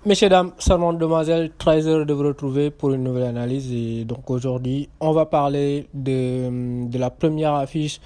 Messieurs, dames, charmantes demoiselles, très heureux de vous retrouver pour une nouvelle analyse. Et donc aujourd'hui, on va parler de la première affiche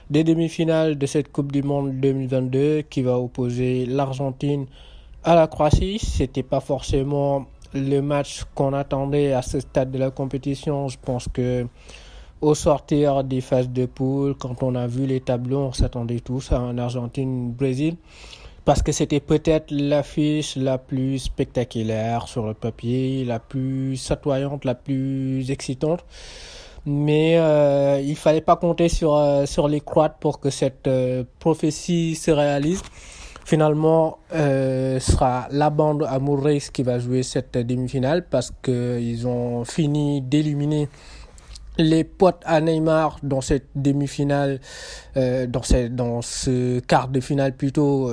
des demi-finales de cette Coupe du Monde 2022 qui va opposer l'Argentine à la Croatie. C'était pas forcément le match qu'on attendait à ce stade de la compétition. Je pense que au sortir des phases de poule, quand on a vu les tableaux, on s'attendait tous à un Argentine-Brésil parce que c'était peut-être l'affiche la plus spectaculaire sur le papier, la plus chatoyante, la plus excitante. Mais il fallait pas compter sur les Croates pour que cette prophétie se réalise. Finalement, ce sera la bande amoureuse qui va jouer cette demi-finale parce qu'ils ont fini d'éliminer les potes à Neymar dans cette demi-finale, dans ce quart de finale plutôt,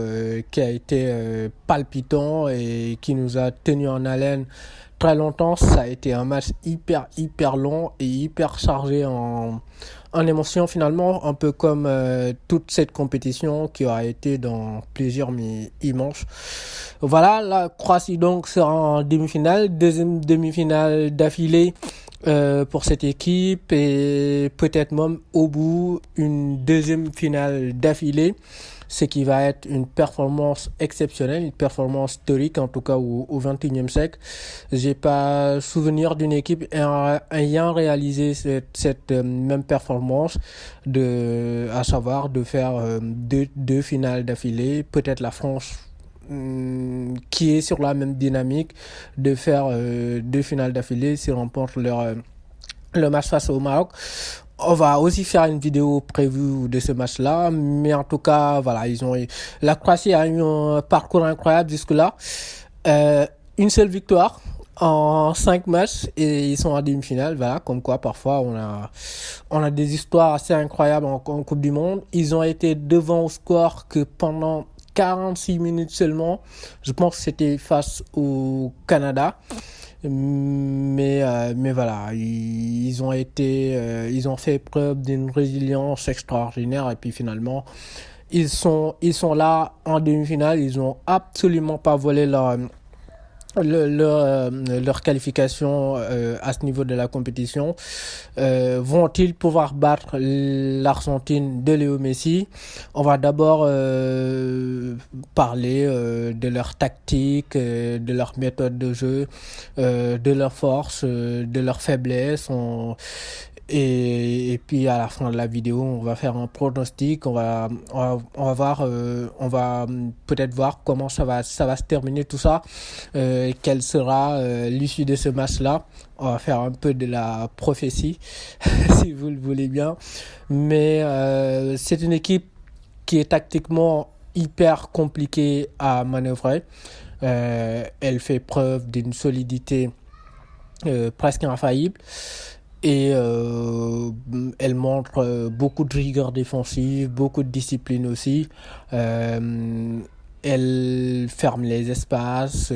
qui a été palpitant et qui nous a tenu en haleine très longtemps. Ça a été un match hyper long et hyper chargé en émotions finalement, un peu comme toute cette compétition qui aura été dans plaisir mais immense. Voilà, la Croatie donc sera en demi-finale, deuxième demi-finale d'affilée pour cette équipe et peut-être même au bout une deuxième finale d'affilée, ce qui va être une performance exceptionnelle, une performance historique en tout cas au XXIe siècle. J'ai pas souvenir d'une équipe ayant réalisé cette même performance, à savoir de faire deux finales d'affilée, peut-être la France qui est sur la même dynamique de faire deux finales d'affilée s'ils remportent le match face au Maroc. On va aussi faire une vidéo prévue de ce match-là, mais en tout cas, voilà, la Croatie a eu un parcours incroyable jusque-là. Une seule victoire en 5 matchs et ils sont en demi-finale. Voilà, comme quoi parfois on a des histoires assez incroyables en Coupe du Monde. Ils ont été devant au score que pendant 46 minutes seulement. Je pense que c'était face au Canada. Mais voilà, ils ont fait preuve d'une résilience extraordinaire et puis finalement, ils sont là en demi-finale. Ils ont absolument pas volé leur qualification à ce niveau de la compétition. Vont-ils pouvoir battre l'Argentine de Léo Messi? On va d'abord parler de leur tactique, de leur méthode de jeu, de leur force, de leur faiblesse. Et puis à la fin de la vidéo, on va faire un pronostic, on va voir, on va peut-être voir comment ça va se terminer tout ça, quelle sera l'issue de ce match-là. On va faire un peu de la prophétie, si vous le voulez bien. Mais c'est une équipe qui est tactiquement hyper compliquée à manœuvrer. Elle fait preuve d'une solidité presque infaillible. Et elle montre beaucoup de rigueur défensive, beaucoup de discipline aussi. Euh, Elle ferme les espaces.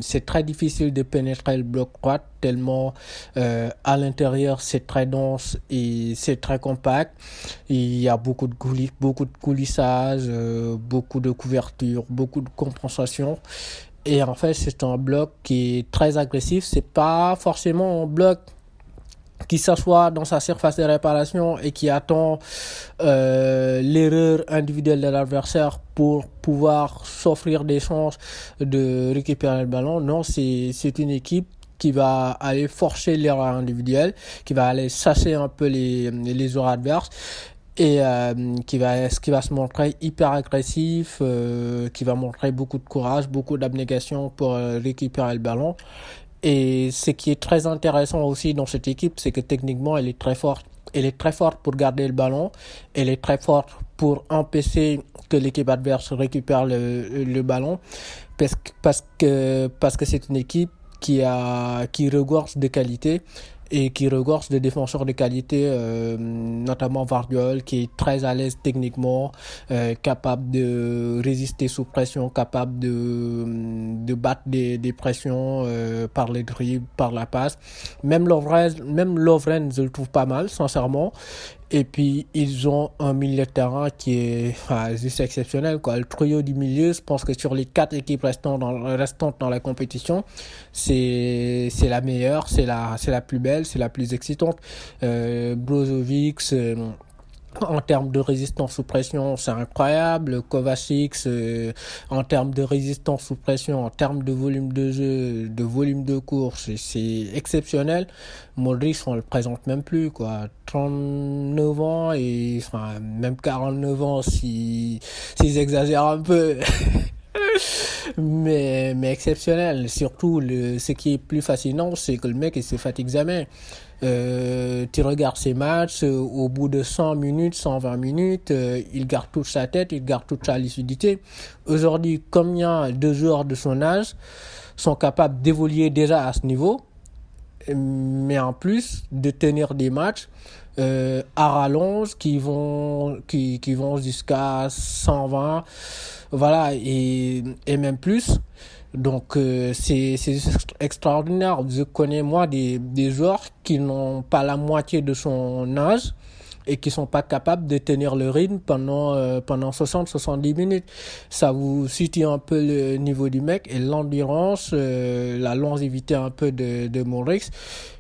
C'est très difficile de pénétrer le bloc droit tellement à l'intérieur c'est très dense et c'est très compact. Il y a beaucoup de coulissage, beaucoup de couverture, beaucoup de compensation. Et en fait, c'est un bloc qui est très agressif. C'est pas forcément un bloc qui s'assoit dans sa surface de réparation et qui attend l'erreur individuelle de l'adversaire pour pouvoir s'offrir des chances de récupérer le ballon. Non, c'est une équipe qui va aller forcer l'erreur individuelle, qui va aller chasser un peu les joueurs adverses et qui va se montrer hyper agressif, qui va montrer beaucoup de courage, beaucoup d'abnégation pour récupérer le ballon. Et ce qui est très intéressant aussi dans cette équipe, c'est que techniquement, elle est très forte. Elle est très forte pour garder le ballon. Elle est très forte pour empêcher que l'équipe adverse récupère le ballon. Parce que c'est une équipe qui regorge de qualité et qui regorge de défenseurs de qualité, notamment Vardiol, qui est très à l'aise techniquement, capable de résister sous pression, capable de battre des pressions par les dribbles, par la passe. Même Lovren, je le trouve pas mal, sincèrement. Et puis, ils ont un milieu de terrain qui est juste exceptionnel, quoi. Le trio du milieu, je pense que sur les 4 équipes restantes dans la compétition, c'est la meilleure, c'est la plus belle, c'est la plus excitante. Brozovic, en termes de résistance sous pression, c'est incroyable. Kovacic, en termes de résistance sous pression, en termes de volume de jeu, de volume de course, c'est exceptionnel. Modric, on le présente même plus, quoi. 39 ans et même 49 ans s'ils exagèrent un peu. Mais exceptionnel. Surtout, ce qui est plus fascinant, c'est que le mec, il se fatigue jamais. Tu regardes ses matchs, au bout de 100 minutes, 120 minutes, il garde toute sa tête, il garde toute sa lucidité. Aujourd'hui, combien de joueurs de son âge sont capables d'évoluer déjà à ce niveau, mais en plus de tenir des matchs à rallonge qui vont jusqu'à 120, voilà, et même plus. Donc c'est extraordinaire. Je connais moi des joueurs qui n'ont pas la moitié de son âge et qui sont pas capables de tenir le rythme pendant 60-70 minutes. Ça vous situe un peu le niveau du mec et l'endurance, la longévité un peu de Maurice,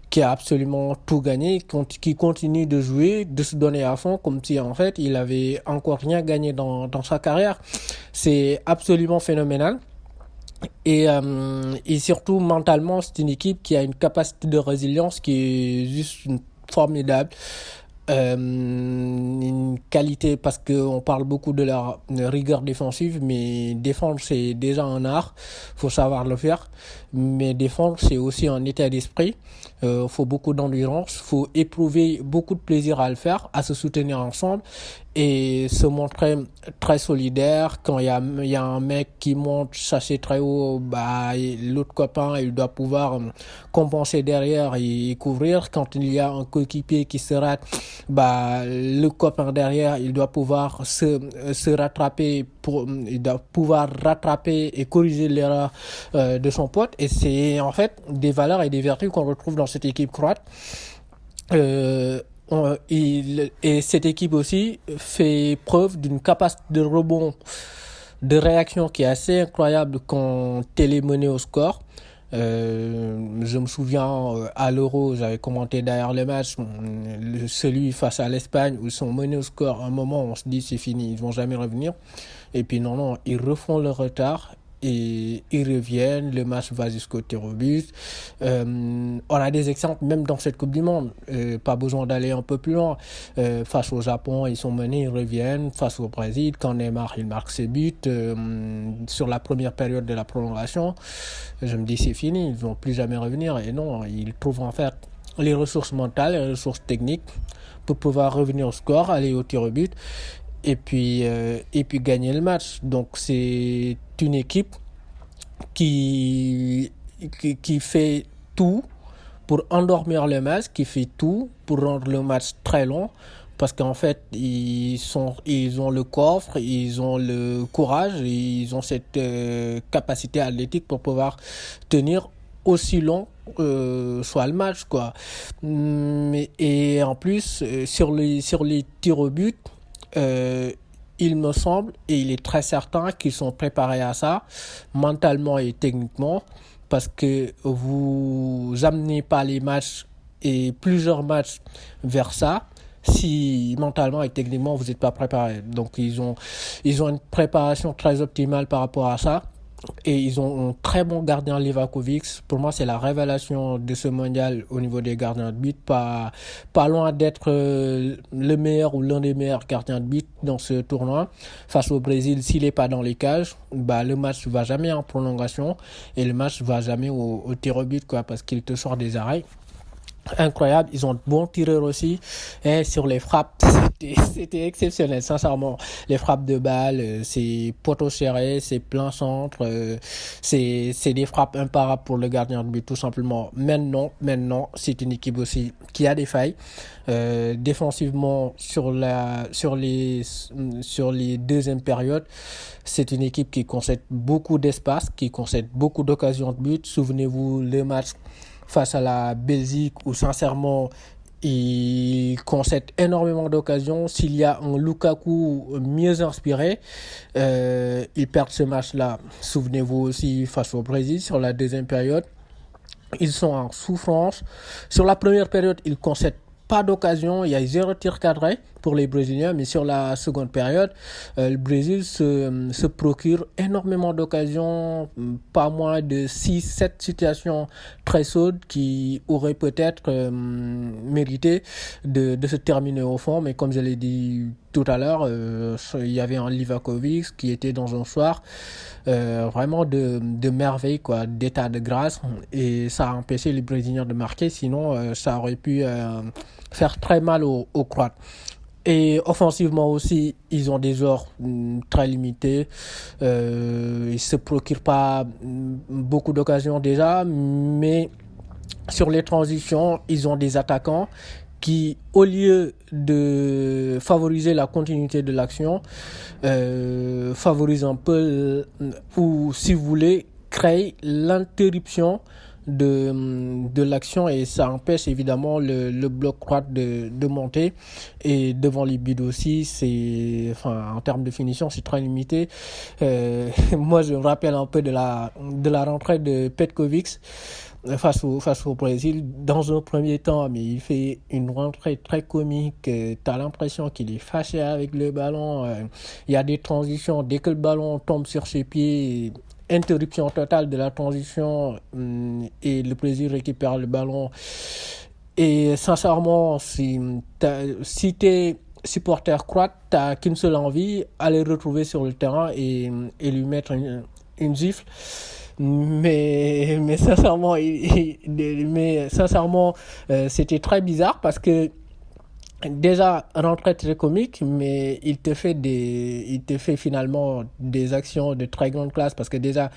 qui a absolument tout gagné, qui continue de jouer, de se donner à fond, comme si en fait il avait encore rien gagné dans sa carrière. C'est absolument phénoménal. Et surtout mentalement, c'est une équipe qui a une capacité de résilience qui est juste formidable. Une qualité, parce qu'on parle beaucoup de leur rigueur défensive, mais défendre c'est déjà un art, faut savoir le faire. Mais défendre c'est aussi un état d'esprit. Faut beaucoup d'endurance, faut éprouver beaucoup de plaisir à le faire, à se soutenir ensemble et se montrer très solidaire. Quand il y a un mec qui monte chercher très haut, bah l'autre copain il doit pouvoir compenser derrière et couvrir. Quand il y a un coéquipier qui se rate, bah le copain derrière il doit pouvoir se rattraper, il doit pouvoir rattraper et corriger l'erreur de son pote. Et c'est en fait des valeurs et des vertus qu'on retrouve dans cette équipe croate. Et cette équipe aussi fait preuve d'une capacité de rebond, de réaction qui est assez incroyable quand elle est menée au score. Je me souviens à l'Euro, j'avais commenté derrière le match, celui face à l'Espagne où ils sont menés au score. À un moment, on se dit c'est fini, ils vont jamais revenir. Et puis non, ils refont le retard. Et ils reviennent, le match va jusqu'au tir au but. On a des exemples même dans cette Coupe du Monde. Pas besoin d'aller un peu plus loin. Face au Japon, ils sont menés, ils reviennent. Face au Brésil, quand Neymar il marque ses buts sur la première période de la prolongation, je me dis c'est fini, ils vont plus jamais revenir. Et non, ils trouvent en fait les ressources mentales, les ressources techniques pour pouvoir revenir au score, aller au tir au but et puis gagner le match. Donc c'est une équipe qui fait tout pour endormir le match, qui fait tout pour rendre le match très long, parce qu'en fait ils ont le coffre, ils ont le courage, ils ont cette capacité athlétique pour pouvoir tenir aussi long soit le match, quoi. Et en plus sur les tirs au but, euh, il me semble, et il est très certain qu'ils sont préparés à ça, mentalement et techniquement, parce que vous amenez pas les matchs et plusieurs matchs vers ça si mentalement et techniquement vous n'êtes pas préparé. Donc ils ont une préparation très optimale par rapport à ça. Et ils ont un très bon gardien, Livakovic. Pour moi, c'est la révélation de ce mondial au niveau des gardiens de but. Pas loin d'être le meilleur ou l'un des meilleurs gardiens de but dans ce tournoi. Face au Brésil, s'il n'est pas dans les cages, bah, le match ne va jamais en prolongation et le match ne va jamais au tir au but, quoi, parce qu'il te sort des arrêts. Incroyable, ils ont de bons tireurs aussi. Et sur les frappes, c'était exceptionnel, sincèrement. Les frappes de balles, c'est poteau serré, c'est plein centre, c'est des frappes imparables pour le gardien de but, tout simplement. Maintenant, c'est une équipe aussi qui a des failles. Défensivement, sur les deuxièmes périodes, c'est une équipe qui concède beaucoup d'espace, qui concède beaucoup d'occasions de but. Souvenez-vous, le match face à la Belgique où sincèrement il concède énormément d'occasions. S'il y a un Lukaku mieux inspiré, ils perdent ce match-là. Souvenez-vous aussi face au Brésil sur la deuxième période. Ils sont en souffrance. Sur la première période, ils concèdent pas d'occasion. Il y a 0 tir cadré pour les Brésiliens. Mais sur la seconde période, le Brésil se procure énormément d'occasions. Pas moins de 6-7 situations très chaudes qui auraient peut-être mérité de se terminer au fond. Mais comme je l'ai dit tout à l'heure, il y avait un Livakovic qui était dans un soir vraiment de merveille, quoi, d'état de grâce. Et ça a empêché les Brésiliens de marquer. Sinon, ça aurait pu faire très mal aux Croates. Et offensivement aussi, ils ont des joueurs très limités. Ils se procurent pas beaucoup d'occasions déjà, mais sur les transitions, ils ont des attaquants qui, au lieu de favoriser la continuité de l'action, favorisent un peu, ou si vous voulez, créent l'interruption de l'action, et ça empêche évidemment le bloc croate de monter. Et devant les buts aussi, en termes de finition, c'est très limité. Moi, je me rappelle un peu de la rentrée de Petkovic face au Brésil. Dans un premier temps, mais il fait une rentrée très comique. Tu as l'impression qu'il est fâché avec le ballon. Il y a des transitions. Dès que le ballon tombe sur ses pieds, interruption totale de la transition, et le Brésil récupère le ballon. Et sincèrement, si t'es supporter croate, t'as qu'une seule envie, aller le retrouver sur le terrain et lui mettre une gifle. Mais sincèrement, c'était très bizarre parce que déjà rentrée très comique, mais il te fait finalement des actions de très grande classe, parce que déjà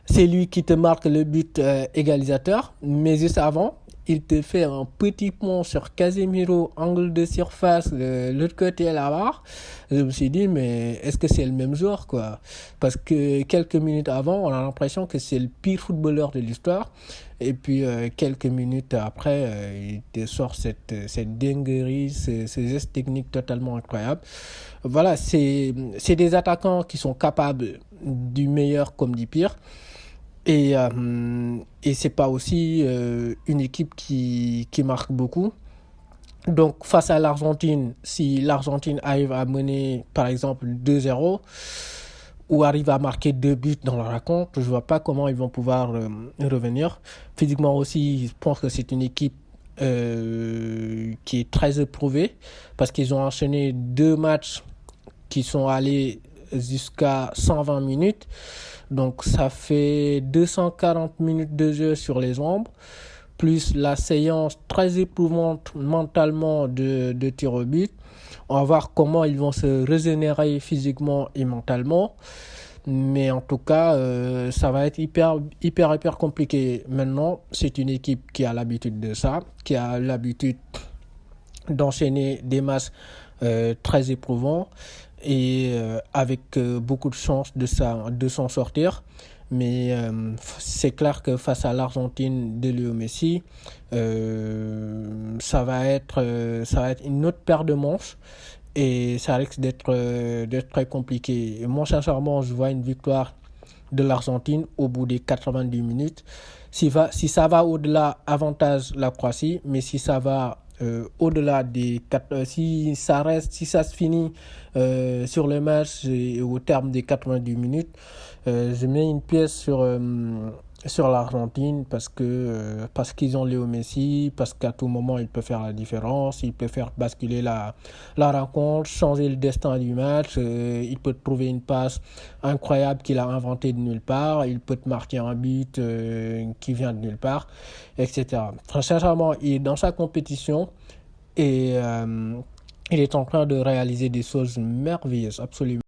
c'est lui qui te marque le but égalisateur, mais juste avant il te fait un petit pont sur Casemiro, angle de surface, l'autre côté à la barre. Je me suis dit, mais est-ce que c'est le même joueur, quoi? Parce que quelques minutes avant, on a l'impression que c'est le pire footballeur de l'histoire. Et puis, quelques minutes après, il te sort cette dinguerie, ces gestes techniques totalement incroyables. Voilà, c'est des attaquants qui sont capables du meilleur comme du pire. Et c'est pas aussi une équipe qui marque beaucoup. Donc face à l'Argentine, si l'Argentine arrive à mener par exemple 2-0 ou arrive à marquer 2 buts dans la rencontre, je vois pas comment ils vont pouvoir revenir. Physiquement aussi, je pense que c'est une équipe qui est très éprouvée, parce qu'ils ont enchaîné 2 matchs qui sont allés jusqu'à 120 minutes. Donc ça fait 240 minutes de jeu sur les jambes, plus la séance très éprouvante mentalement de tir au but. On va voir comment ils vont se régénérer physiquement et mentalement. Mais en tout cas, ça va être hyper compliqué. Maintenant, c'est une équipe qui a l'habitude de ça, qui a l'habitude d'enchaîner des matchs très éprouvants, et avec beaucoup de chances de s'en sortir. Mais c'est clair que face à l'Argentine de Léo Messi, ça va être une autre paire de manches, et ça risque d'être très compliqué. Et moi, sincèrement, je vois une victoire de l'Argentine au bout des 90 minutes. Si ça va au-delà, avantage la Croatie, mais si ça va au-delà si ça se finit sur le match et au terme des 90 minutes, je mets une pièce sur l'Argentine, parce qu'ils ont Léo Messi, parce qu'à tout moment il peut faire la différence, il peut faire basculer la rencontre, changer le destin du match, il peut trouver une passe incroyable qu'il a inventée de nulle part, il peut te marquer un but qui vient de nulle part, etc. Très sincèrement, il est dans sa compétition, et il est en train de réaliser des choses merveilleuses, absolument.